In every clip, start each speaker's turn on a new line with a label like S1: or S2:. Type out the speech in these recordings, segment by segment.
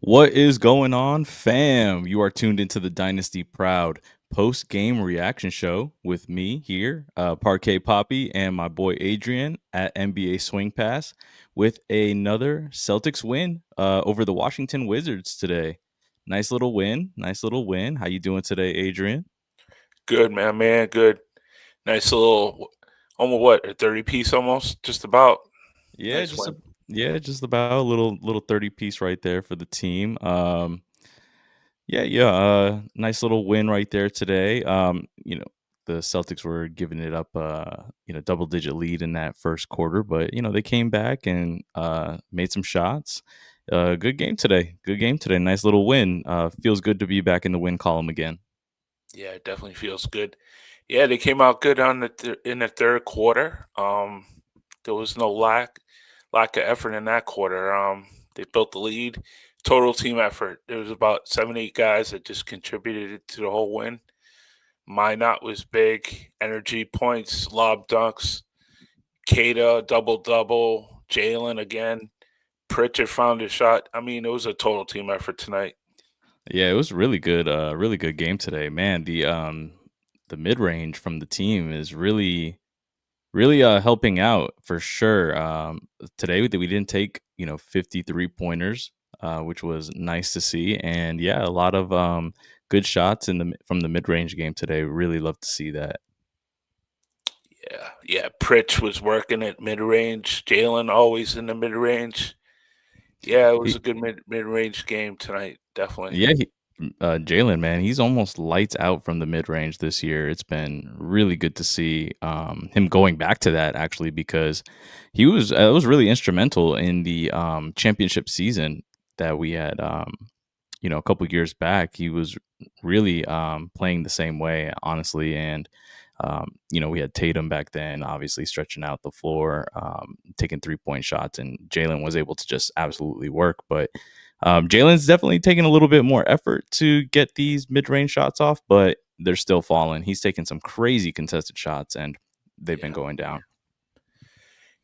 S1: What is going on, fam? You are tuned into the Dynasty Proud post game reaction show with me here, Parquet Poppy, and my boy Adrian at NBA Swing Pass with another Celtics win over the Washington Wizards today. Nice little win. Nice little win. How you doing today, Adrian?
S2: Good, man, good. Nice little almost a 30 piece almost, just about.
S1: Yeah,
S2: Nice
S1: just
S2: win.
S1: a just about a little 30 piece right there for the team. Nice little win right there today. The Celtics were giving it up, double digit lead in that first quarter, but they came back and made some shots. Good game today. Good game today. Nice little win. Feels good to be back in the win column again.
S2: Yeah, it definitely feels good. Yeah, they came out good on in the third quarter. There was no lack of effort in that quarter. They built the lead. Total team effort. There was about 7, 8 guys that just contributed to the whole win. Minot was big. Energy points, lob dunks. Kada double double. Jalen again. Pritchard found his shot. I mean, it was a total team effort tonight.
S1: Yeah, it was really good. Really good game today, man. The mid range from the team is really, helping out for sure. Today we didn't take, 53 pointers, which was nice to see. And yeah, a lot of good shots from the mid-range game today. Really love to see that.
S2: Yeah. Pritch was working at mid range. Jalen always in the mid range. Yeah, it was
S1: He,
S2: a good mid range game tonight. Definitely.
S1: yeah, Jalen, man, he's almost lights out from the mid-range this year. It's been really good to see him going back to that actually because he was really instrumental in the championship season that we had. A couple years back, he was really playing the same way, honestly. And we had Tatum back then, obviously stretching out the floor, taking 3-point shots, and Jalen was able to just absolutely work. But Jalen's definitely taking a little bit more effort to get these mid-range shots off, but they're still falling. He's taking some crazy contested shots, and they've been
S2: Yeah.
S1: going down.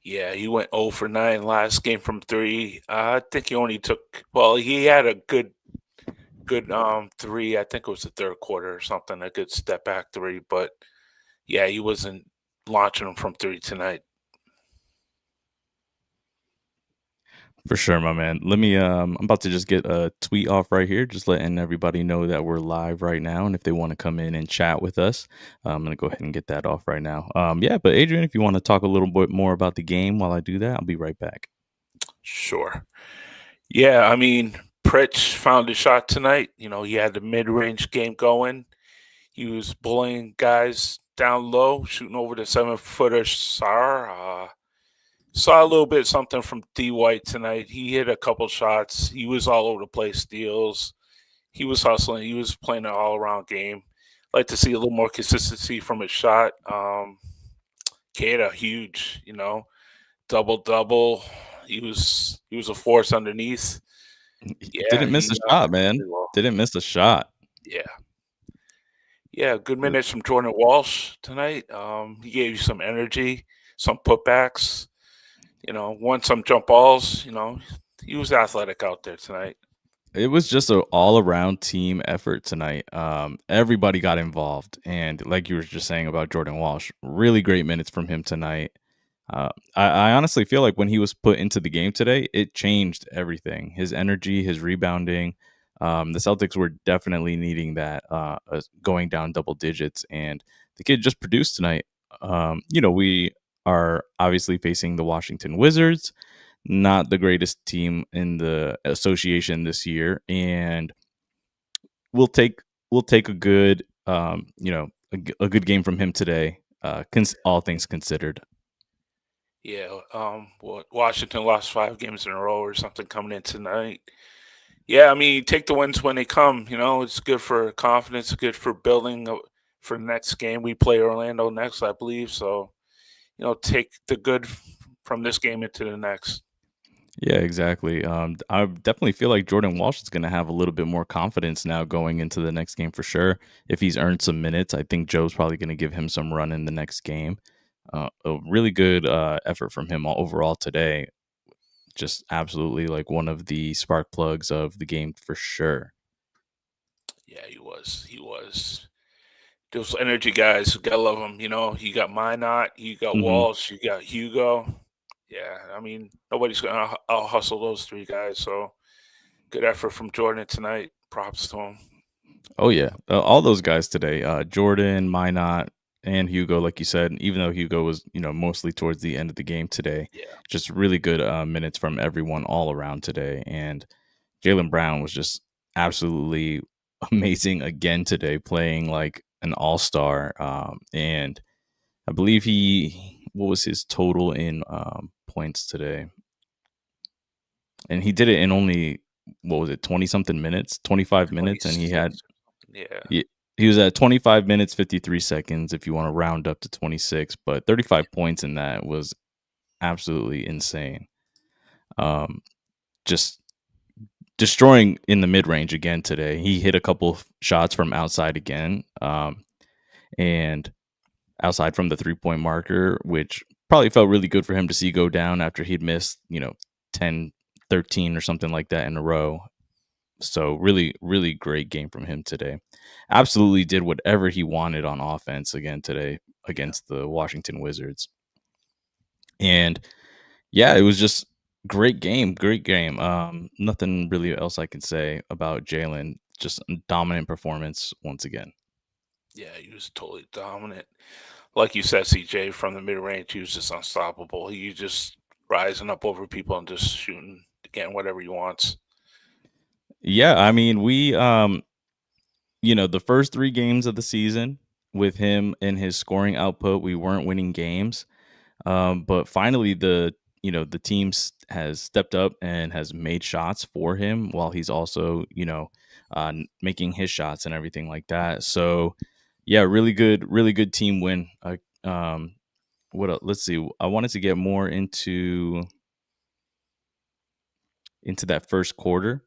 S2: Yeah, he went 0 for 9 last game from three. I think he only took well, he had a good three. I think it was the third quarter or something, a good step back three, but yeah, he wasn't launching them from three tonight.
S1: For sure, my man. I'm about to just get a tweet off right here, just letting everybody know that we're live right now. And if they want to come in and chat with us, I'm going to go ahead and get that off right now. Yeah, but Adrian, if you want to talk a little bit more about the game while I do that, I'll be right back.
S2: Sure. Yeah, I mean, Pritch found a shot tonight. He had the mid-range game going. He was bullying guys down low, shooting over the 7-footer Sar. Saw a little bit something from D White tonight. He hit a couple shots. He was all over the place, steals. He was hustling. He was playing an all-around game. Like to see a little more consistency from his shot. Kada, huge, double double. He was a force underneath.
S1: He
S2: Yeah,
S1: didn't miss a shot, man.
S2: pretty well.
S1: Didn't miss a shot.
S2: Yeah. Yeah, good minutes from Jordan Walsh tonight. He gave you some energy, some putbacks, won some jump balls. He was athletic out there tonight.
S1: It was just an all-around team effort tonight. Everybody got involved, and like you were just saying about Jordan Walsh, really great minutes from him tonight. I honestly feel like when he was put into the game today, it changed everything. His energy, his rebounding. The Celtics were definitely needing that, going down double digits, and the kid just produced tonight. We are obviously facing the Washington Wizards, not the greatest team in the association this year, and we'll take we'll take a good a good game from him today. All things considered.
S2: Yeah, Washington lost 5 games in a row or something coming in tonight. Yeah, I mean, take the wins when they come. It's good for confidence, good for building for the next game. We play Orlando next, I believe. So, take the good from this game into the next.
S1: Yeah, exactly. I definitely feel like Jordan Walsh is going to have a little bit more confidence now going into the next game for sure. If he's earned some minutes, I think Joe's probably going to give him some run in the next game. A really good effort from him overall today. just absolutely like one of the spark plugs of the game for sure.
S2: Yeah, he was. He was. Those energy guys, gotta love them. You know, you got Minot, you got
S1: Hmm.
S2: Walsh, you got Hugo. Yeah, I mean, nobody's gonna out hustle those three guys. So good effort from Jordan tonight. Props to him.
S1: Oh yeah, all those guys today, Jordan, Minot, and Hugo, like you said. Even though Hugo was, mostly towards the end of the game today,
S2: Yeah,
S1: just really good minutes from everyone all around today. And Jalen Brown was just absolutely amazing again today, playing like an all star. And I believe what was his total in points today? And he did it in only, what was it, 20 something minutes, 25 minutes, and
S2: 26. Yeah,
S1: he, he was at 25 minutes 53 seconds if you want to round up to 26, but 35 points in that was absolutely insane. Um, just destroying in the mid range again today. He hit a couple of shots from outside again, and outside from the 3-point marker, which probably felt really good for him to see go down after he'd missed, 10, 13 or something like that in a row. So really, really great game from him today. Absolutely did whatever he wanted on offense again today
S2: yeah,
S1: against the Washington Wizards. And yeah, it was just great game, great game. Nothing really else I can say about Jalen. Just a dominant performance once again.
S2: yeah. He was totally dominant. Like you said, CJ, from the mid range, he was just unstoppable. He just rising up over people and just shooting, getting whatever he wants.
S1: Yeah, I mean, the first 3 games of the season with him and his scoring output, we weren't winning games. But finally, the has stepped up and has made shots for him while he's also, making his shots and everything like that. So, yeah, really good team win. What else? Let's see. I wanted to get more into that first quarter,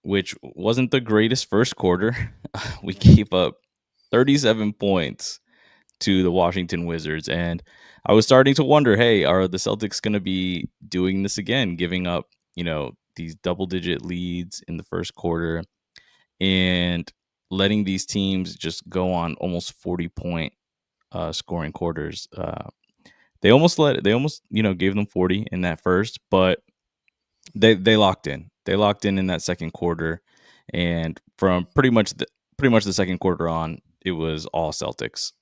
S1: which wasn't the greatest first quarter. We gave up 37 points to the Washington Wizards. And I was starting to wonder, hey, are the Celtics going to be doing this again, giving up, these double digit leads in the first quarter and letting these teams just go on almost 40-point scoring quarters? They almost, gave them 40 in that first, but they locked in. They locked in that second quarter. And from pretty much the second quarter on, it was all Celtics.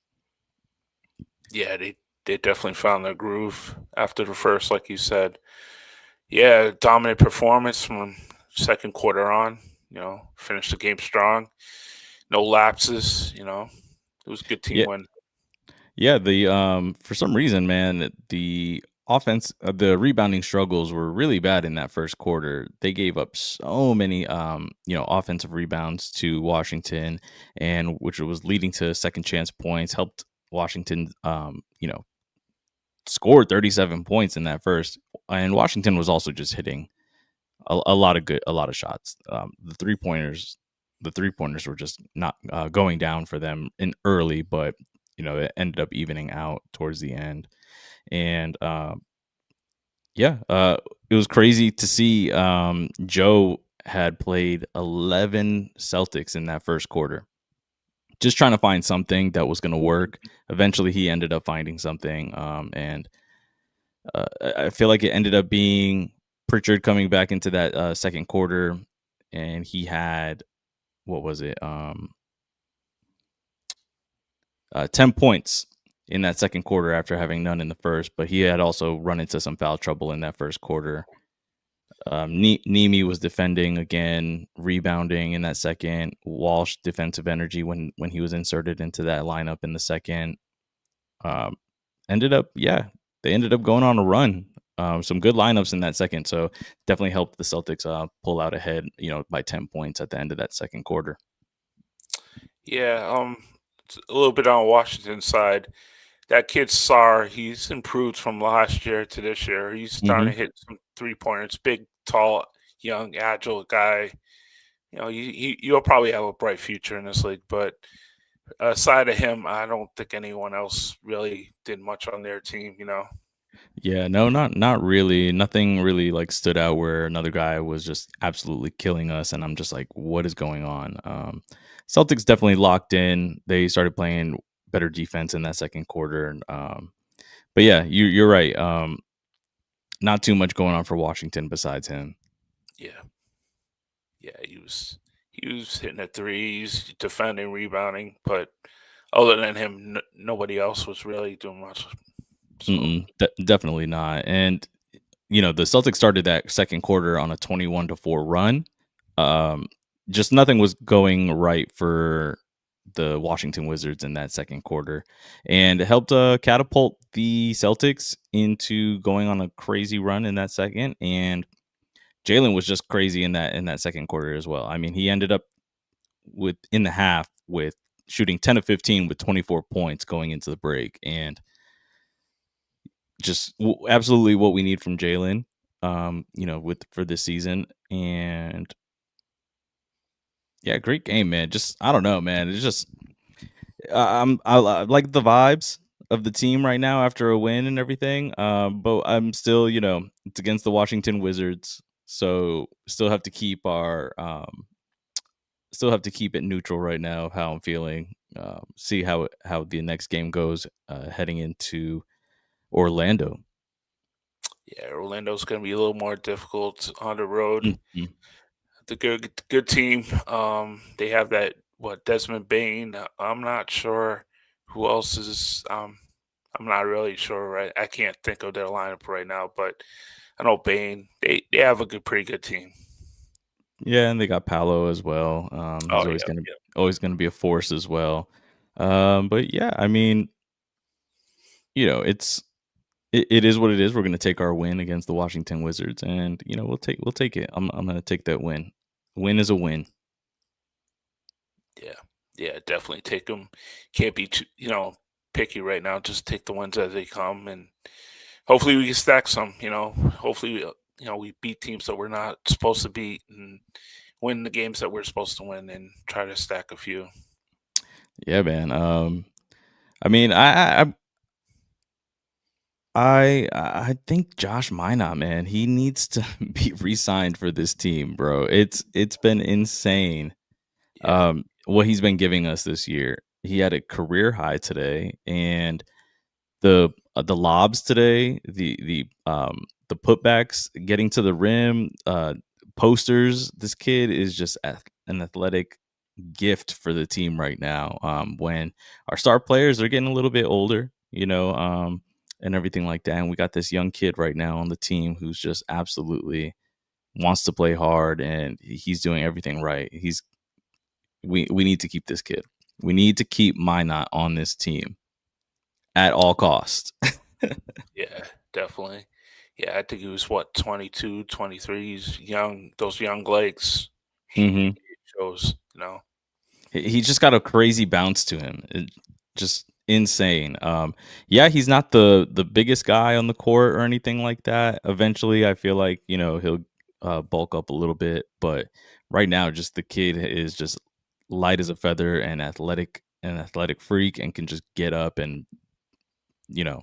S2: Yeah, they definitely found their groove after the first, like you said. Yeah, dominant performance from second quarter on. You know, finished the game strong. No lapses. You know, it was a good team
S1: Yeah,
S2: win.
S1: Yeah, the for some reason, man, the offense, the rebounding struggles were really bad in that first quarter. They gave up so many offensive rebounds to Washington, and which was leading to second chance points, helped Washington score 37 points in that first. And Washington was also just hitting a lot of shots. The 3-pointers were just not going down for them in early, but it ended up evening out towards the end. And yeah, it was crazy to see. Joe had played 11 Celtics in that first quarter, just trying to find something that was going to work. Eventually, he ended up finding something, and I feel like it ended up being Pritchard coming back into that second quarter, and he had, what was it, 10 points in that second quarter after having none in the first. But he had also run into some foul trouble in that first quarter. Nemi was defending again, rebounding in that second. Walsh defensive energy when he was inserted into that lineup in the second. Um, they ended up going on a run. Some good lineups in that second, so definitely helped the Celtics pull out ahead, by 10 points at the end of that second quarter.
S2: Yeah, it's a little bit on Washington's side. That kid Sar, he's improved from last year to this year. He's starting
S1: Hmm.
S2: to hit some 3 pointers. Big, tall, young, agile guy. You know, you'll probably have a bright future in this league. But aside of him, I don't think anyone else really did much on their team. You know.
S1: Yeah, no, not really. Nothing really like stood out where another guy was just absolutely killing us, and I'm just like, what is going on? Celtics definitely locked in. They started playing better defense in that second quarter, and but yeah, you're right. Not too much going on for Washington besides him.
S2: Yeah, yeah, he was hitting the threes, defending, rebounding, but other than him, nobody else was really doing much. So
S1: Definitely not. And the Celtics started that second quarter on a 21-4 run. Um, just nothing was going right for the Washington Wizards in that second quarter, and it helped catapult the Celtics into going on a crazy run in that second. And Jalen was just crazy in that second quarter as well. I mean, he ended up with in the half with shooting 10 of 15 with 24 points going into the break, and just absolutely what we need from Jalen, with for this season. And yeah, great game, man. Just I don't know, man. It's just I like the vibes of the team right now after a win and everything. But I'm still, it's against the Washington Wizards, so still have to keep it neutral right now of how I'm feeling. See how the next game goes heading into Orlando.
S2: yeah, Orlando's going to be a little more difficult on the road.
S1: Mhm.
S2: The good team. They have that what Desmond Bain. I'm not sure who else is. I'm not really sure. Right, I can't think of their lineup right now, but I know Bain. They have a pretty good team.
S1: Yeah, and they got Paolo as well. He's
S2: Oh yeah, yeah,
S1: always gonna be a force as well. But yeah, I mean, it's it is what it is. We're gonna take our win against the Washington Wizards, and we'll take it. I'm gonna take that win. Win is a win.
S2: yeah, yeah. Definitely take them. Can't be too, picky right now. Just take the ones as they come, and hopefully we can stack some. Hopefully we beat teams that we're not supposed to beat, and win the games that we're supposed to win, and try to stack a few.
S1: Yeah, man. I mean, I think Josh Minot, man, he needs to be re-signed for this team, bro. It's been insane.
S2: Yeah,
S1: What he's been giving us this year. He had a career high today, and the lobs today, the putbacks, getting to the rim, posters. This kid is just an athletic gift for the team right now. When our star players are getting a little bit older, and everything like that, and we got this young kid right now on the team who's just absolutely wants to play hard, and he's doing everything right. We need to keep this kid. We need to keep Minot on this team at all costs.
S2: yeah, definitely. Yeah, I think he was what 22, 23. He's young. Those young legs.
S1: hmm
S2: It shows.
S1: He just got a crazy bounce to him. Just insane. Yeah, he's not the biggest guy on the court or anything like that. Eventually, I feel like he'll bulk up a little bit, but right now, just the kid is just light as a feather and an athletic freak, and can just get up and you know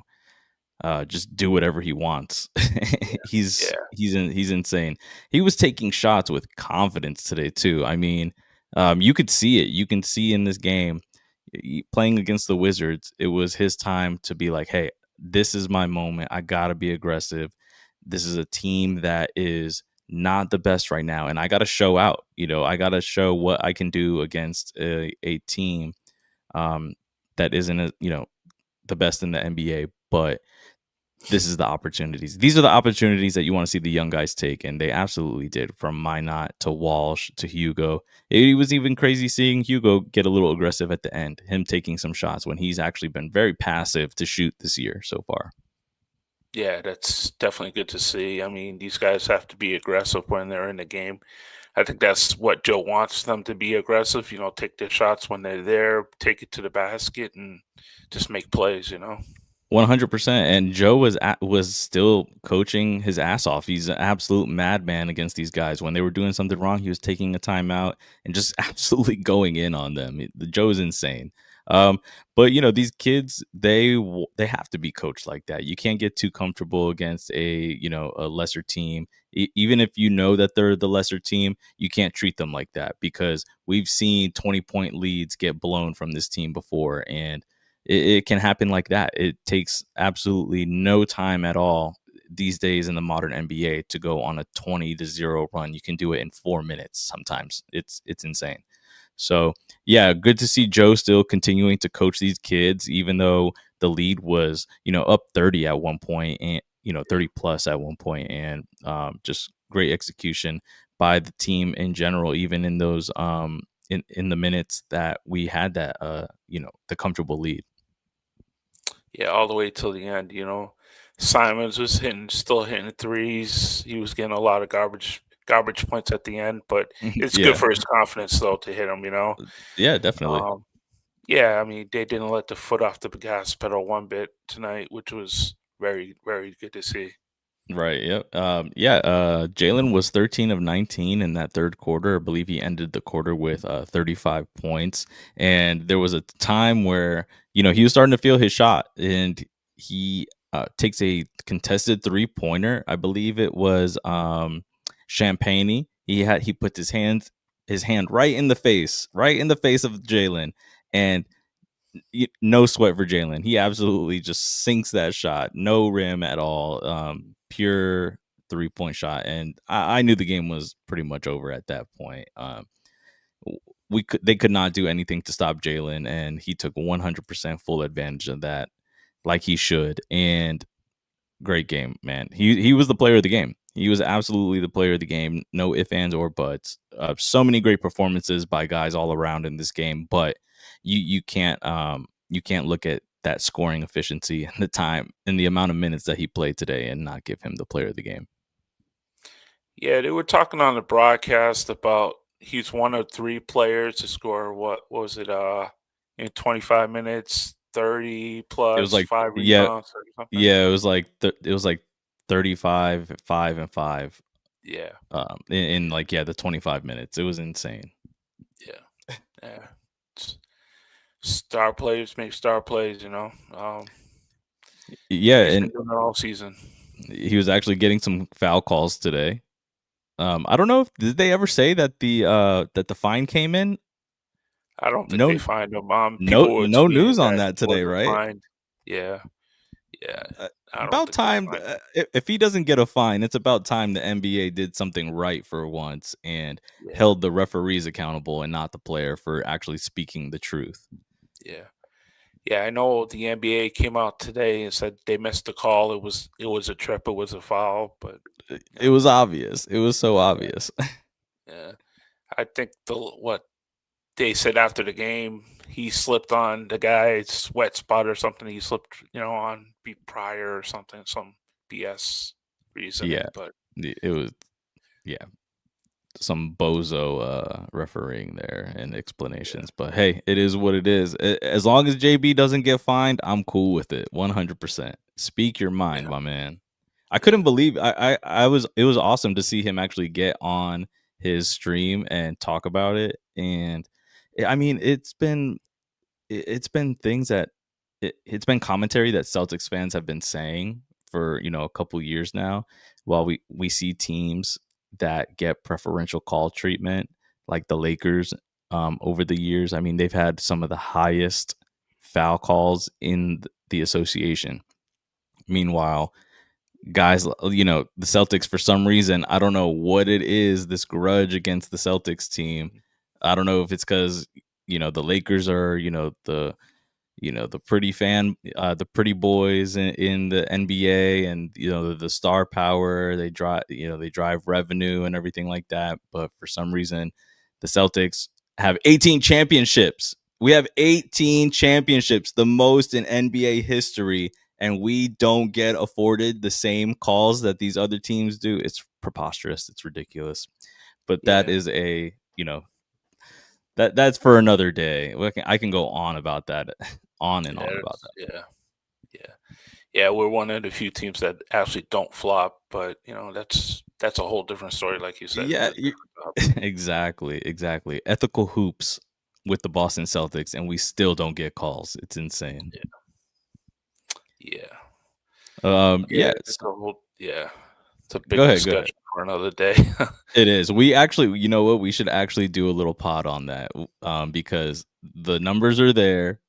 S1: just do whatever he wants.
S2: Yeah,
S1: He's insane. He was taking shots with confidence today too. I mean, you could see it. You can see in this game, playing against the Wizards, it was his time to be like, "Hey, this is my moment. I gotta be aggressive. This is a team that is not the best right now, and I gotta show out. I gotta show what I can do against a team um, that isn't the best in the NBA, but." This is the opportunities. These are the opportunities that you want to see the young guys take, and they absolutely did. From Minot to Walsh to Hugo, it was even crazy seeing Hugo get a little aggressive at the end. Him taking some shots when he's actually been very passive to shoot this year so far.
S2: yeah, that's definitely good to see. I mean, these guys have to be aggressive when they're in the game. I think that's what Joe wants them to be aggressive. Take their shots when they're there, take it to the basket, and just make plays.
S1: 100%. And Joe was still coaching his ass off. He's an absolute madman against these guys. When they were doing something wrong, he was taking a timeout and just absolutely going in on them. The Joe's insane. But these kids, they have to be coached like that. You can't get too comfortable against a lesser team. Even if you know that they're the lesser team, you can't treat them like that, because we've seen 20-point leads get blown from this team before, and it can happen like that. It takes absolutely no time at all these days in the modern NBA to go on a 20-0 run. You can do it in 4 minutes sometimes. It's insane. So yeah, good to see Joe still continuing to coach these kids, even though the lead was up 30 at one point, and 30 plus at one point, and just great execution by the team in general, even in those in the minutes that we had that the comfortable lead.
S2: Yeah, all the way till the end. Simons was still hitting threes. He was getting a lot of garbage points at the end, but it's good
S1: Yeah,
S2: for his confidence though to hit them.
S1: yeah, definitely.
S2: Um, yeah, I mean they didn't let the foot off the gas pedal one bit tonight, which was very very good to see.
S1: Right. Yep. Yeah. Jalen was 13 of 19 in that third quarter. I believe he ended the quarter with 35 points. And there was a time where he was starting to feel his shot, and he takes a contested 3-pointer. I believe it was Champagne. He put his hand right in the face of Jalen, and no sweat for Jalen. He absolutely just sinks that shot, no rim at all, pure 3-point shot. And I knew the game was pretty much over at that point. They could not do anything to stop Jalen, and he took 100% full advantage of that, like he should. And great game, man. He was the player of the game. He was absolutely the player of the game. No ifs, ands, or buts. So many great performances by guys all around in this game, but you can't look at that scoring efficiency and the time and the amount of minutes that he played today and not give him the player of the game.
S2: Yeah, they were talking on the broadcast about he's one of three players to score what was it in 25 minutes, 30
S1: It was
S2: plus,
S1: like,
S2: 5
S1: yeah,
S2: rebounds or something.
S1: yeah, it was like 35, 5 and 5.
S2: Yeah,
S1: In like, yeah, the 25 minutes. It was insane.
S2: yeah, yeah. S- Star players make star plays.
S1: Yeah,
S2: He's been
S1: and
S2: doing it all season.
S1: he was actually getting some foul calls today. I don't know if did they ever say that the fine came in?
S2: I don't think they
S1: No,
S2: fined him.
S1: no,
S2: People were
S1: no
S2: tweeting
S1: news on
S2: that
S1: that
S2: he
S1: today,
S2: wasn't
S1: right?
S2: fined. Yeah, yeah. I don't
S1: About
S2: think they
S1: time.
S2: fined him.
S1: If he doesn't get a fine, it's about time the NBA did something right for once and
S2: Yeah,
S1: held the referees accountable and not the player for actually speaking the truth.
S2: yeah. Yeah, I know the NBA came out today and said they missed the call. It was a trip, it was a foul, but you
S1: It
S2: know,
S1: was obvious. It was so
S2: yeah,
S1: obvious.
S2: yeah. I think what they said after the game, he slipped on the guy's wet spot or something. He slipped on prior or something, some BS
S1: Yeah,
S2: reasoning. But
S1: it was, yeah, some bozo refereeing there and
S2: yeah,
S1: explanations. But hey, it is what it is. As long as JB doesn't get fined, I'm cool with it. 100%. Speak your mind,
S2: yeah,
S1: my man. I couldn't
S2: yeah,
S1: believe I was it was awesome to see him actually get on his stream and talk about it. And I mean, it's been things that it's been commentary that Celtics fans have been saying for a couple years now, while we see teams that get preferential call treatment, like the Lakers, over the years. I mean, they've had some of the highest foul calls in the association. Meanwhile, guys, the Celtics, for some reason, I don't know what it is, this grudge against the Celtics team. I don't know if it's because the Lakers are the pretty boys in the NBA, and the star power, they drive revenue and everything like that. But for some reason, the Celtics have 18 championships. We have 18 championships, the most in NBA history, and we don't get afforded the same calls that these other teams do. It's preposterous. It's ridiculous. But that
S2: yeah,
S1: is that's for another day. I can go on about that, on and on about that.
S2: yeah, yeah, yeah. We're one of the few teams that actually don't flop, but that's a whole different story. Like you said, it
S1: Yeah,
S2: was a different job.
S1: exactly, exactly. Ethical hoops with the Boston Celtics, and we still don't get calls. It's insane.
S2: Yeah. Yeah,
S1: Yes.
S2: it's a
S1: Go
S2: big
S1: ahead. Go ahead.
S2: discussion for another day.
S1: It is. We actually, you know what? We should actually do a little pod on that, because the numbers are there.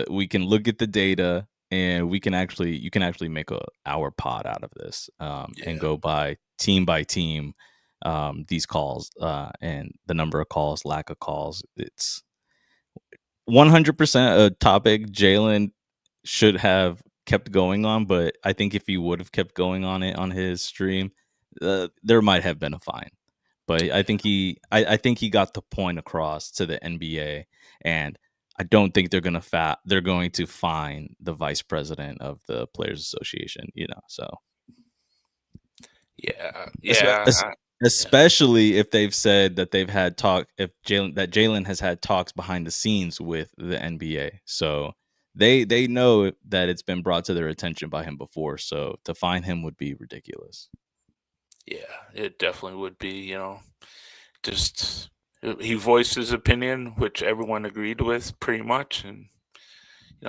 S1: We can look at the data, and you can actually make a hour pod out of this, and
S2: Yeah.
S1: go by team, these calls, and the number of calls, lack of calls. It's 100% a topic Jalen should have kept going on, but I think if he would have kept going on it on his stream, there might have been a fine. But I think he got the point across to the NBA, and I don't think they're going to fine the vice president of the Players Association, so
S2: Yeah.
S1: espe-
S2: Yeah.
S1: es-
S2: Yeah.
S1: especially if they've said that they've had if Jalen has had talks behind the scenes with the NBA. So they know that it's been brought to their attention by him before, so to fine him would be ridiculous.
S2: Yeah. It definitely would be, just he voiced his opinion, which everyone agreed with pretty much, and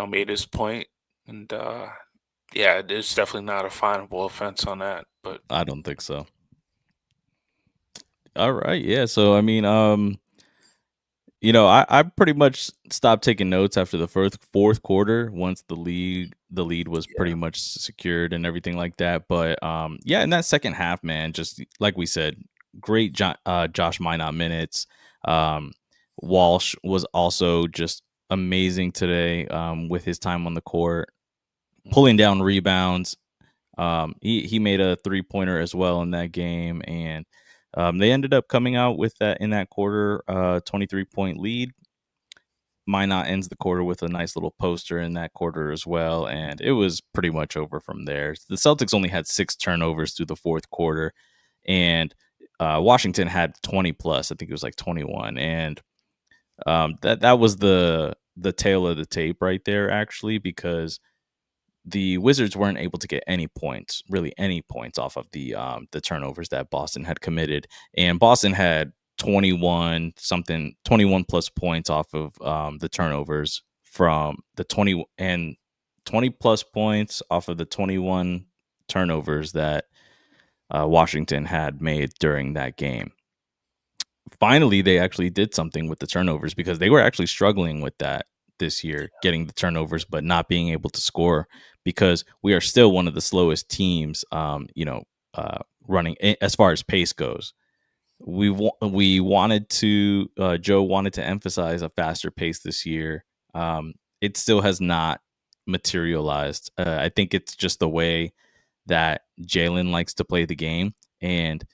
S2: made his point. And yeah, there's definitely not a finable offense on that. But
S1: I don't think so. All right, yeah. So I mean, I pretty much stopped taking notes after the fourth quarter once the lead was pretty
S2: yeah,
S1: much secured and everything like that. But yeah, in that second half, man, just like we said, great Josh Minot minutes. Um, Walsh was also just amazing today, with his time on the court, pulling
S2: mhm,
S1: down rebounds. He made a 3-pointer as well in that game, and they ended up coming out with that in that quarter, 23-point lead. Minot ends the quarter with a nice little poster in that quarter as well, and it was pretty much over from there. The Celtics only had 6 turnovers through the fourth quarter, and Washington had 20 plus. I think it was like 21, and that was the tail of the tape right there, actually, because the Wizards weren't able to get any points, really any points off of the turnovers that Boston had committed, and Boston had 21 plus points off of the turnovers from the 20 plus points off of the 21 turnovers that Washington had made during that game. Finally, they actually did something with the turnovers because they were actually struggling with that this year, getting the turnovers, but not being able to score because we are still one of the slowest teams, running as far as pace goes. We wanted to Joe wanted to emphasize a faster pace this year. It still has not materialized. I think it's just the way that Jalen likes to play the game, and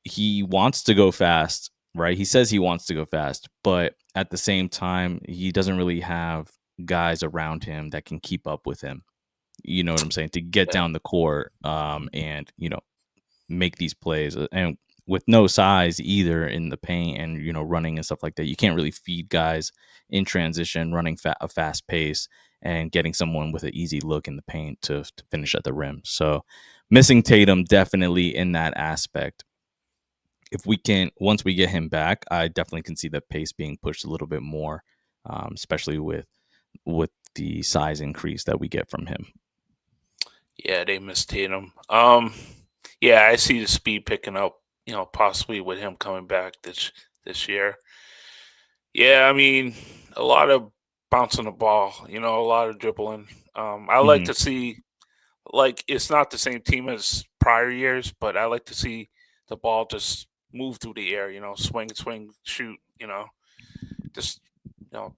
S1: he wants to go fast, right? He says he wants to go fast, but at the same time, he doesn't really have guys around him that can keep up with him. You know what I'm saying? To get
S2: yeah,
S1: down the court, and make these plays, and with no size either in the paint and running and stuff like that, you can't really feed guys in transition, running a fast pace and getting someone with an easy look in the paint to finish at the rim. So missing Tatum definitely in that aspect. If we can, once we get him back, I definitely can see the pace being pushed a little bit more, especially with the size increase that we get from him.
S2: yeah, they missed Tatum. Yeah, I see the speed picking up. Possibly with him coming back this year. Yeah, I mean, a lot of bouncing the ball. A lot of dribbling. I like
S1: Hmm.
S2: to see it's not the same team as prior years, but I like to see the ball just move through the air. Swing, swing, shoot. Just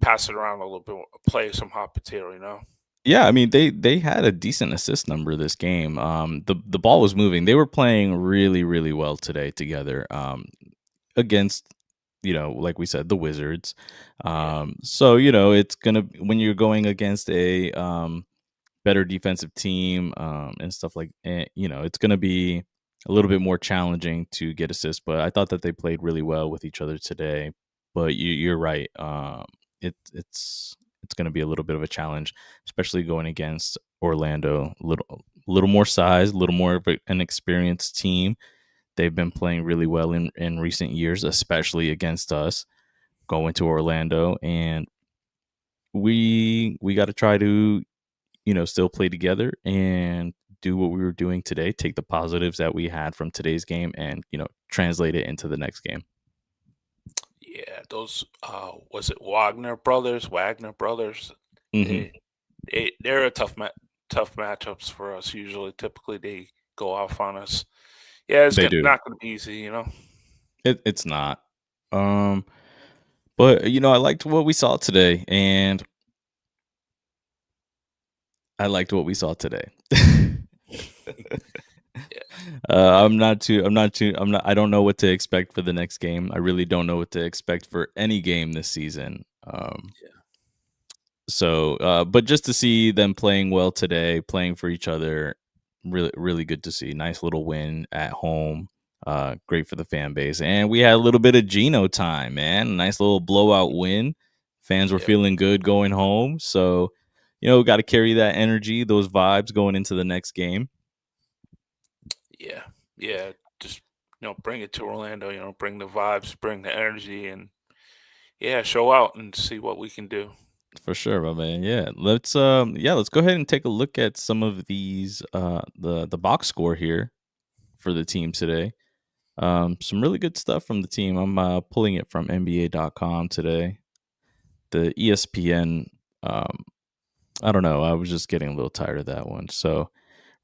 S2: pass it around a little bit, play some hot potato.
S1: Yeah, I mean they had a decent assist number this game. The ball was moving. They were playing really really well today together. Against, like we said, the Wizards.
S2: Yeah,
S1: So it's gonna, when you're going against a better defensive team, and stuff like, it's gonna be a little bit more challenging to get assists. But I thought that they played really well with each other today. But you're right. It's gonna be a little bit of a challenge, especially going against Orlando. Little more size, a little more of an experienced team. They've been playing really well in recent years, especially against us. going to Orlando, and we got to try to still play together and do what we were doing today. Take the positives that we had from today's game and translate it into the next game.
S2: Yeah, those was it Wagner brothers, Wagner brothers?
S1: Hmm.
S2: They they're a tough matchups for us usually. Typically they go off on us. Yeah,
S1: They do.
S2: not gonna be easy, you know.
S1: It's not. Um, but I liked what we saw today, and I liked what we saw today.
S2: Yeah,
S1: I'm not too. I'm not too. I'm not. I don't know what to expect for the next game. I really don't know what to expect for any game this season.
S2: yeah,
S1: But just to see them playing well today, playing for each other, really, really good to see. Nice little win at home. Great for the fan base, and we had a little bit of Geno time, man. Nice little blowout win. Fans were
S2: yeah,
S1: feeling good going home, so got to carry that energy, those vibes going into the next game.
S2: yeah, yeah. Just bring it to Orlando. Bring the vibes, bring the energy, and yeah, show out and see what we can do.
S1: For sure, my man. Let's go ahead and take a look at some of these the box score here for the team today. Some really good stuff from the team. I'm pulling it from NBA.com today. The ESPN, um, I don't know. I was just getting a little tired of that one. So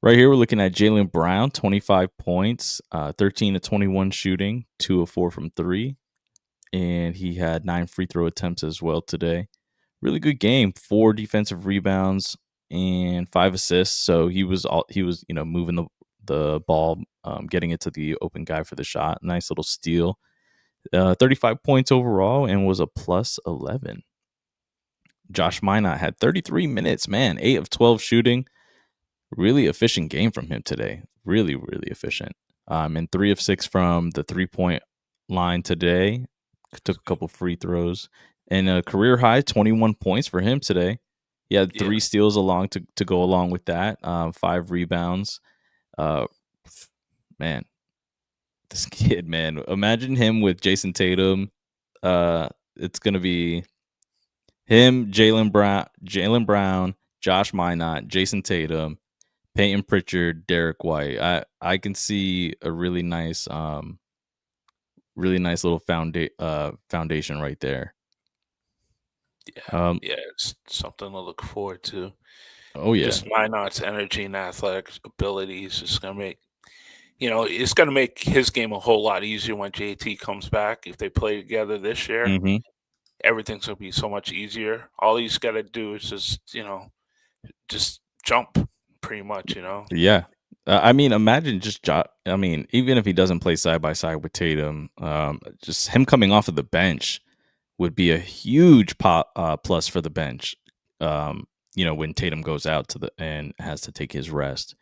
S1: right here, we're looking at Jalen Brown, 25 points, 13 to 21 shooting, 2 of 4 from three. And he had 9 free throw attempts as well today. Really good game, 4 defensive rebounds and 5 assists. So he was moving the ball, getting it to the open guy for the shot. Nice little steal. 35 points overall and was a plus 11. Josh Minot had 33 minutes, man, 8 of 12 shooting. Really efficient game from him today. Really, really efficient. And 3 of 6 from the 3-point line today. Took a couple free throws. And a career high 21 points for him today. He had
S2: Yeah,
S1: 3 steals along to go along with that. 5 rebounds. Uh, man, this kid, man. Imagine him with Jason Tatum. It's gonna be him, Jalen Brown, Josh Minot, Jason Tatum, Peyton Pritchard, Derek White. I can see a really nice little foundation right there.
S2: yeah,
S1: Um,
S2: yeah. It's something to look forward to.
S1: oh yeah.
S2: Just Minot's energy and athletic ability is just gonna make it's gonna make his game a whole lot easier when JT comes back. If they play together this year,
S1: Hmm.
S2: everything's gonna be so much easier. All he's gotta do is just jump pretty much.
S1: Yeah. I mean, imagine I mean, even if he doesn't play side by side with Tatum, just him coming off of the bench would be a huge plus for the bench. When Tatum goes out and has to take his rest.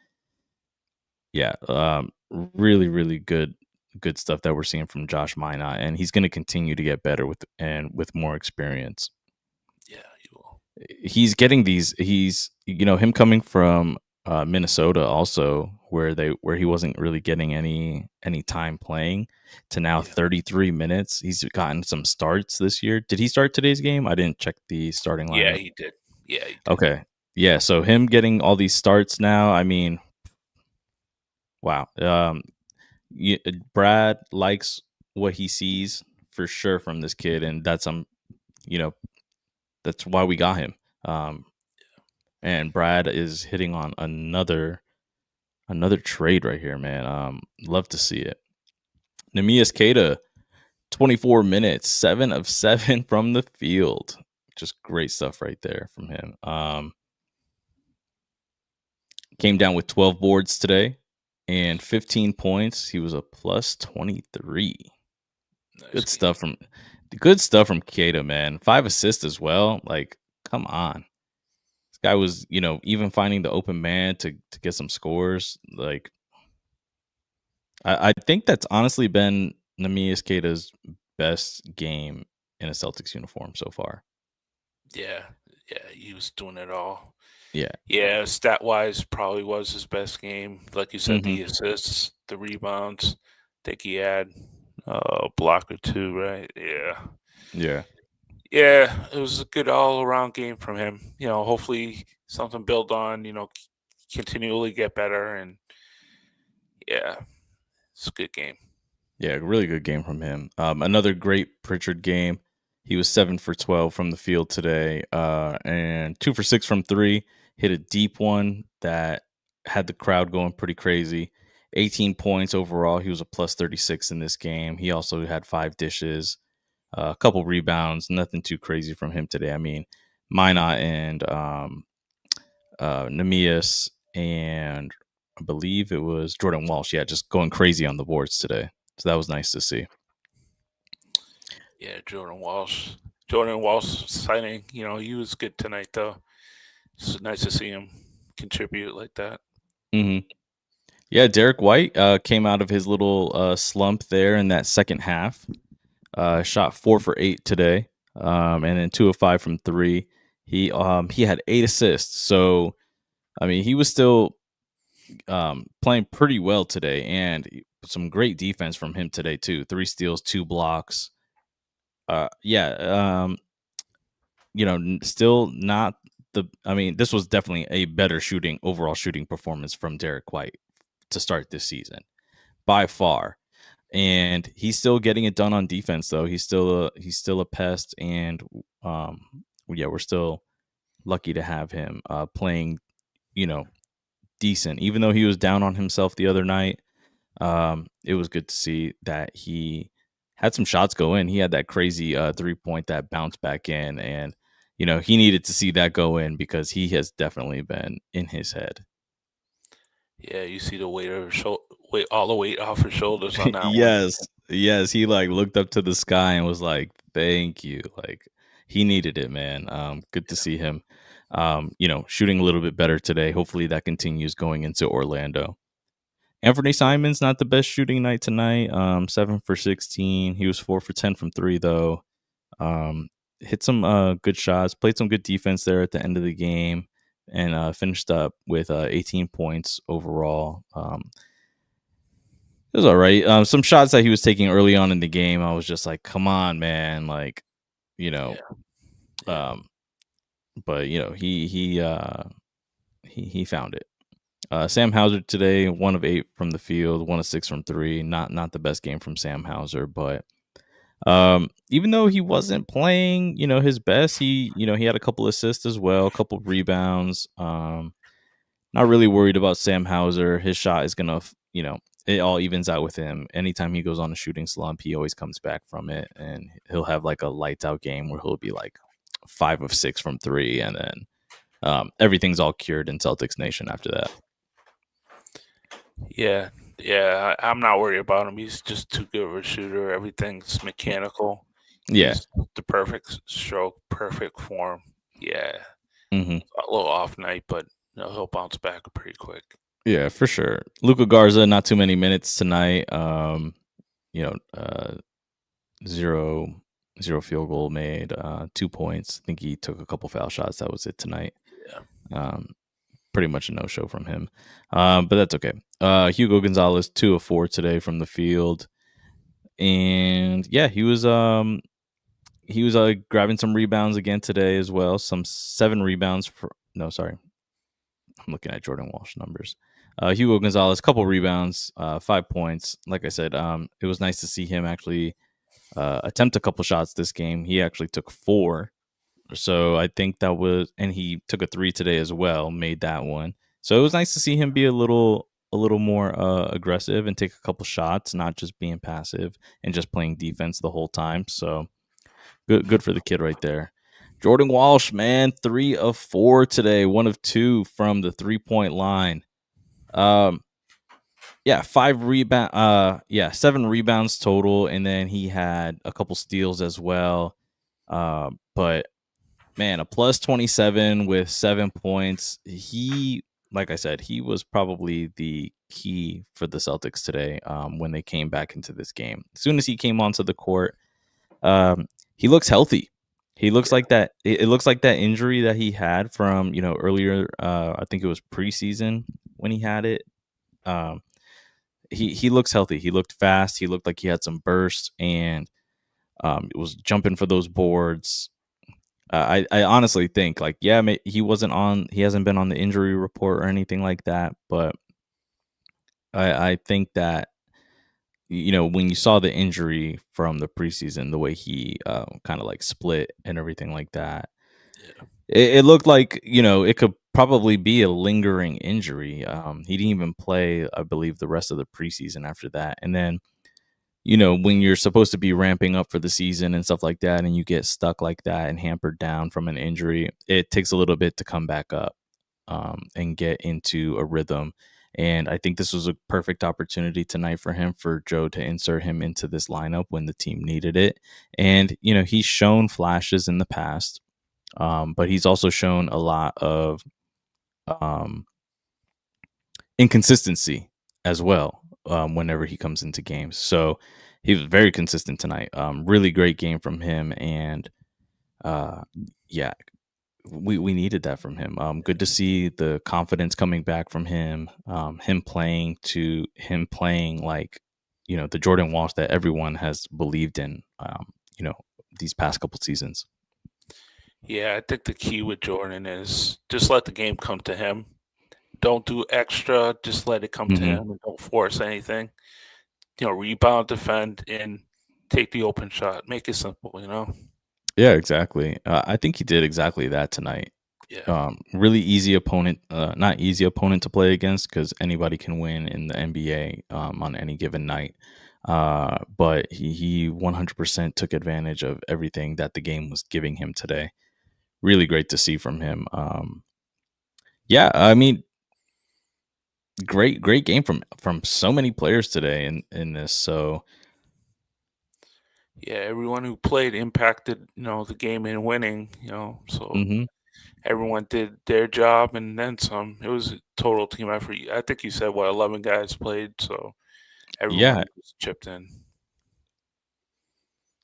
S1: Yeah, really, really good stuff that we're seeing from Josh Minot, and he's going to continue to get better with more experience.
S2: Yeah, you will.
S1: He's getting these. He's him coming from Minnesota also, where he wasn't really getting any time playing, to now
S2: Yeah.
S1: 33 minutes. He's gotten some starts this year. Did he start today's game? I didn't check the starting
S2: Yeah,
S1: lineup.
S2: he did. Yeah, he did.
S1: Okay, yeah. So him getting all these starts now. I mean, wow. Brad likes what he sees for sure from this kid, and you know that's why we got him. Um, and Brad is hitting on another trade right here, man. Love to see it. Nemias Queta, 24 minutes, 7 of 7 from the field. Just great stuff right there from him. Came down with 12 boards today and 15 points. He was a plus 23.
S2: Nice
S1: Good
S2: game.
S1: stuff from Good stuff from Keita, man. 5 assists as well. Like, come on. This guy was, even finding the open man to get some scores. Like, I think that's honestly been Namias Keita's best game in a Celtics uniform so far.
S2: Yeah, yeah, he was doing it all.
S1: Yeah.
S2: Yeah, stat wise, probably was his best game. Like you said,
S1: Hmm.
S2: the assists, the rebounds. I think he had a block or two, right? Yeah.
S1: Yeah.
S2: Yeah, it was a good all-around game from him. Hopefully something to build on. Continually get better, and yeah, it's a good game.
S1: Yeah, really good game from him. Another great Pritchard game. He was 7 for 12 from the field today, and 2 for 6 from three. Hit a deep one that had the crowd going pretty crazy. 18 points overall. He was a plus 36 in this game. He also had 5 dishes, a couple rebounds. Nothing too crazy from him today. I mean, Minot and Nemias and I believe it was Jordan Walsh. Yeah, just going crazy on the boards today. So that was nice to see.
S2: Yeah, Jordan Walsh. Jordan Walsh signing. He was good tonight though. It's nice to see him contribute like that.
S1: hmm Yeah, Derek White came out of his little slump there in that second half. Shot 4 for 8 today, and then 2 of 5 from three. He had 8 assists, so I mean he was still playing pretty well today, and some great defense from him today too. 3 steals, 2 blocks. Yeah, still not the. I mean, this was definitely a better overall shooting performance from Derek White to start this season by far. And he's still getting it done on defense, though. He's still a pest, and um, yeah, we're still lucky to have him playing, you know, decent. Even though he was down on himself the other night, it was good to see that he had some shots go in. He had that crazy 3-point that bounced back in, and he needed to see that go in because he has definitely been in his head.
S2: Yeah, you see the weight, all the weight off his shoulders on that one.
S1: Yes. Yes, he, like, looked up to the sky and was like, "Thank you." Like, he needed it, man. Good to see him, shooting a little bit better today. Hopefully, that continues going into Orlando. Anthony Simons, not the best shooting night tonight, 7 for 16. He was 4 for 10 from 3, though. Um, Hit some, good shots, played some good defense there at the end of the game, and, finished up with, 18 points overall. It was alright. Some shots that he was taking early on in the game, I was just like, "Come on, man!" Like, you know,
S2: Yeah, yeah,
S1: um, but he found it. Sam Hauser today, 1 of 8 from the field, 1 of 6 from three. Not the best game from Sam Hauser, but even though he wasn't playing, his best, he had a couple assists as well, a couple rebounds. Not really worried about Sam Hauser. His shot is gonna, it all evens out with him. Anytime he goes on a shooting slump, he always comes back from it, and he'll have like a lights out game where he'll be like 5 of 6 from three, and then everything's all cured in Celtics Nation after that.
S2: yeah, yeah. I'm not worried about him. He's just too good of a shooter. Everything's mechanical.
S1: Yeah.
S2: He's the perfect stroke, perfect form. Yeah,
S1: hmm
S2: a little off night, but he'll bounce back pretty quick.
S1: Yeah, for sure. Luca Garza, not too many minutes tonight. You know, uh, zero zero field goal made, 2 points. I think he took a couple foul shots. That was it tonight.
S2: Yeah,
S1: Um, Pretty much a no show from him. But that's okay. Hugo Gonzalez, 2 of 4 today from the field. And yeah, he was grabbing some rebounds again today as well. Some 7 rebounds for no, sorry. I'm looking at Jordan Walsh numbers. Hugo Gonzalez, couple rebounds, 5 points. Like I said, it was nice to see him actually attempt a couple shots this game. He actually took 4. So I think that was, and he took a 3 today as well, made that one. So it was nice to see him be a little more aggressive and take a couple shots, not just being passive and just playing defense the whole time. So good for the kid right there. Jordan Walsh, man, 3 of 4 today, 1 of 2 from the 3-point line. Um, yeah, 7 rebounds total, and then he had a couple steals as well. But man, a plus 27 with 7 points. Like I said, he was probably the key for the Celtics today when they came back into this game. As soon as he came onto the court, he looks healthy. He looks
S2: yeah,
S1: like that. It looks like that injury that he had from earlier. I think it was preseason when he had it. Um, he looks healthy. He looked fast. He looked like he had some burst and it was jumping for those boards. I honestly think, like, yeah, he hasn't been on the injury report or anything like that, but I think that, when you saw the injury from the preseason, the way he, kinda, like, split and everything like that,
S2: Yeah.
S1: it looked like, it could probably be a lingering injury. He didn't even play, I believe, the rest of the preseason after that, and then, when you're supposed to be ramping up for the season and stuff like that, and you get stuck like that and hampered down from an injury, it takes a little bit to come back up, and get into a rhythm. And I think this was a perfect opportunity tonight for him, for Joe to insert him into this lineup when the team needed it. And, he's shown flashes in the past, but he's also shown a lot of um, inconsistency as well, whenever he comes into games. So he was very consistent tonight. Really great game from him, and uh, yeah, we needed that from him. Good to see the confidence coming back from him. Him playing like, the Jordan Walsh that everyone has believed in. You know, these past couple seasons.
S2: Yeah, I think the key with Jordan is just let the game come to him. Don't do extra, just let it come to
S1: Hmm.
S2: him and don't force anything. Rebound, defend, and take the open shot. Make it simple.
S1: Yeah, exactly. I think he did exactly that tonight.
S2: Yeah.
S1: Really easy opponent, not easy opponent to play against, because anybody can win in the NBA, on any given night. But he 100% took advantage of everything that the game was giving him today. Really great to see from him. Yeah, I mean, great game from so many players today in this. So,
S2: Yeah, everyone who played impacted the game in winning. So
S1: mhm.
S2: everyone did their job and then some. It was a total team effort. I think you said what 11 guys played, so
S1: Yeah,
S2: everyone just chipped in.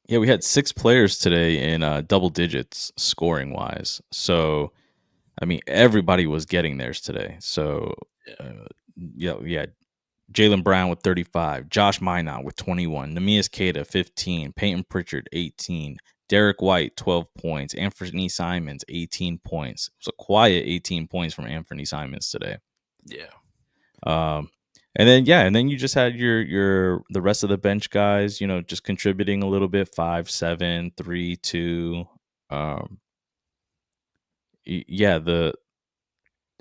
S1: yeah, we had 6 players today in, double digits scoring wise. So, I mean, everybody was getting theirs today. So,
S2: Yeah,
S1: uh, yeah, Jalen Brown with 35, Josh Minot with 21, Nemias Queta 15, Peyton Pritchard 18, Derek White 12 points, Anthony Simons 18 points. It was a quiet 18 points from Anthony Simons today.
S2: yeah,
S1: Um, and then you just had your the rest of the bench guys, just contributing a little bit, 5, 7, 3, 2. Um, yeah, the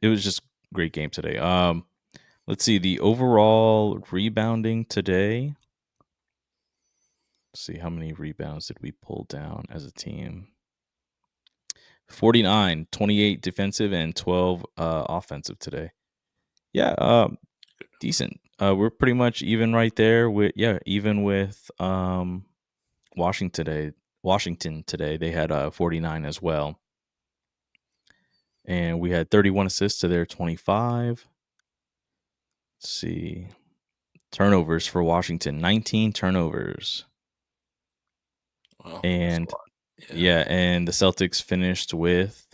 S1: it was just great game today. Let's see the overall rebounding today. Let's see, how many rebounds did we pull down as a team? 49, 28 defensive and 12 offensive today. Yeah, decent. We're pretty much even right there with, even with Washington today. Washington today, they had 49 as well. And we had 31 assists to their 25. Let's see. Turnovers for Washington, 19 turnovers.
S2: well, that's a
S1: And
S2: lot. Yeah,
S1: yeah, and the Celtics finished with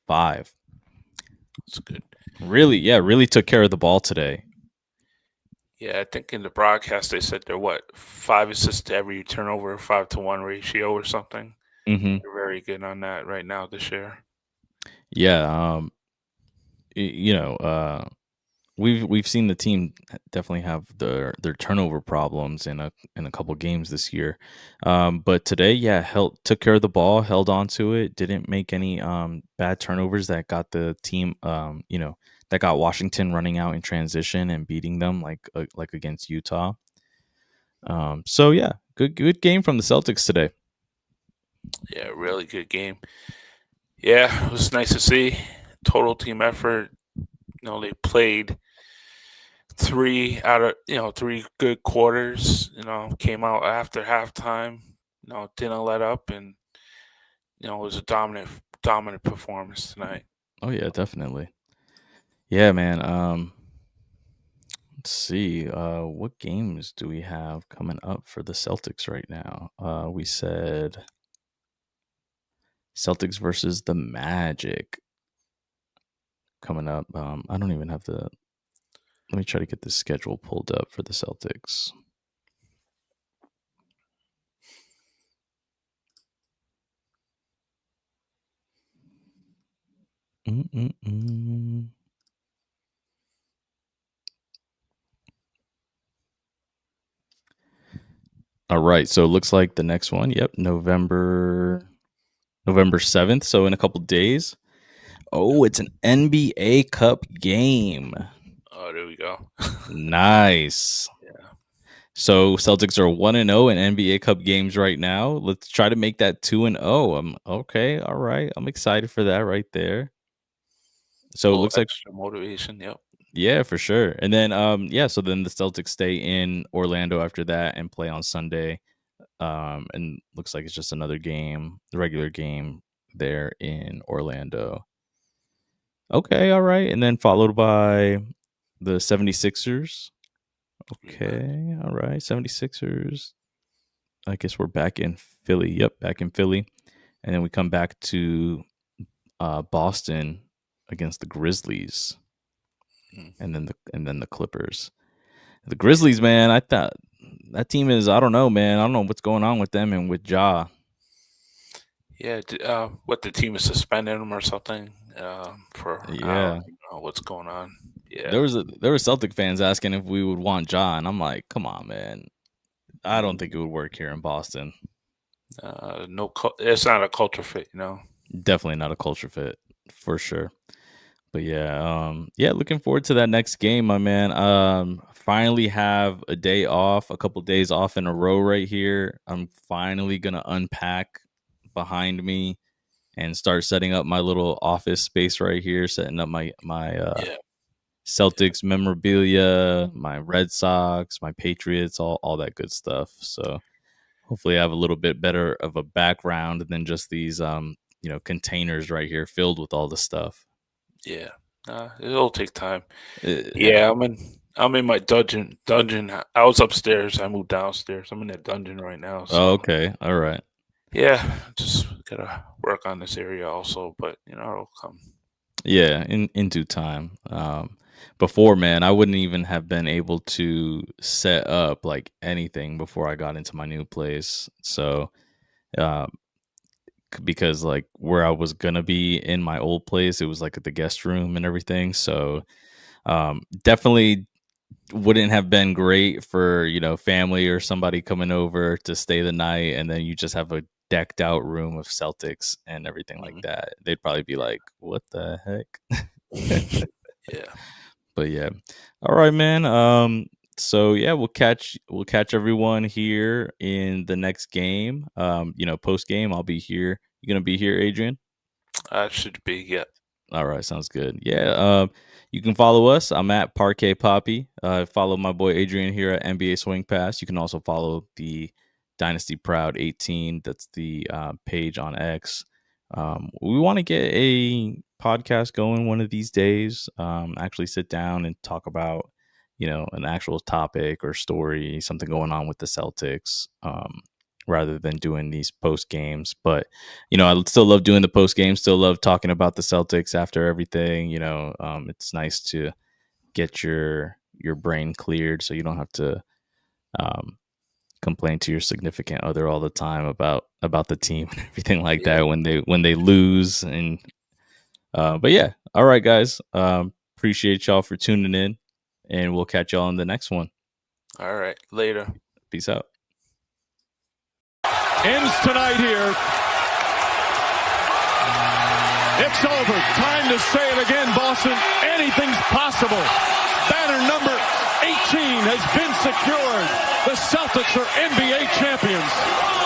S1: 5.
S2: that's good.
S1: Really took care of the ball today.
S2: Yeah, I think in the broadcast they said they're what 5 assists to every turnover, 5-to-1 ratio or something.
S1: Mhm.
S2: They're very good on that right now this year.
S1: Yeah, we've seen the team definitely have their turnover problems in a couple games this year. But today, yeah, took care of the ball, held on to it, didn't make any bad turnovers that got the team, that got Washington running out in transition and beating them like against Utah. So yeah, good game from the Celtics today.
S2: Yeah, really good game. Yeah, it was nice to see. Total team effort. They played three good quarters. Came out after halftime. Didn't let up, and it was a dominant performance tonight.
S1: Oh yeah, definitely. Yeah, man. Let's see. What games do we have coming up for the Celtics right now? We said Celtics versus the Magic coming up. I don't even have the. Let me try to get the schedule pulled up for the Celtics. All right, so it looks like the next one, yep, November 7th, so in a couple days. Oh, it's an NBA Cup game.
S2: Oh, there we go.
S1: Nice.
S2: Yeah.
S1: So Celtics are 1-0 in NBA Cup games right now. Let's try to make that 2-0. Okay, all right. I'm excited for that right there. So it
S2: Oh,
S1: looks like
S2: extra motivation. Yep.
S1: yeah, for sure. And then so then the Celtics stay in Orlando after that and play on Sunday. And looks like it's just another game, the regular game there in Orlando. Okay, all right. And then followed by the 76ers. Okay, all right. 76ers. I guess we're back in Philly. Yep, back in Philly. And then we come back to Boston against the Grizzlies. And then the Clippers. The Grizzlies, man, I thought that team is, I don't know, man. I don't know what's going on with them and with Ja.
S2: Yeah. What the team is suspending him or something? For I don't
S1: Yeah.
S2: know what's going on.
S1: There
S2: Yeah.
S1: were Celtic fans asking if we would want Ja, and I'm like, come on, man. I don't
S2: Mm,
S1: think it would work here in Boston.
S2: no, it's not a culture fit.
S1: Definitely not a culture fit for sure. But yeah, looking forward to that next game, my man. Finally have a day off, a couple days off in a row right here. I'm finally gonna unpack behind me and start setting up my little office space right here, setting up my
S2: Yeah.
S1: Celtics memorabilia, my Red Sox, my Patriots, all that good stuff. So hopefully I have a little bit better of a background than just these containers right here filled with all the stuff.
S2: Yeah. It'll take time.
S1: Yeah.
S2: Yeah. I'm in my dungeon. I was upstairs. I moved downstairs. I'm in that dungeon right now.
S1: Oh,
S2: So
S1: okay. All right.
S2: yeah, just gotta work on this area also. But it'll come.
S1: Yeah, in due time. Before, man, I wouldn't even have been able to set up like anything before I got into my new place. So, uh, because like where I was gonna be in my old place, it was like at the guest room and everything. So, definitely wouldn't have been great for family or somebody coming over to stay the night, and then you just have a decked out room of Celtics and everything like
S2: Mhm.
S1: that. They'd probably be like, "What the heck?"
S2: Yeah.
S1: But yeah. All right, man. So yeah, we'll catch everyone here in the next game. Post game, I'll be here. You gonna be here, Adrian?
S2: I should be. Yeah.
S1: All right, sounds good. Yeah. You can follow us. I'm at Parquet Poppy. Follow my boy Adrian here at NBA Swing Pass. You can also follow the Dynasty Proud 18. That's the page on X. We want to get a podcast going one of these days. Actually sit down and talk about, an actual topic or story, something going on with the Celtics, rather than doing these post games. But I still love doing the post game. Still love talking about the Celtics after everything. It's nice to get your brain cleared, so you don't have to um, complain to your significant other all the time about the team and everything like
S2: Yeah.
S1: that when they lose. And but yeah, all right, guys. Appreciate y'all for tuning in, and we'll catch y'all in the next one.
S2: All right. Later.
S1: Peace out.
S3: Ends tonight here. It's over. Time to say it again, Boston. Anything's possible. Banner number 18 has been secured. The Celtics are NBA champions.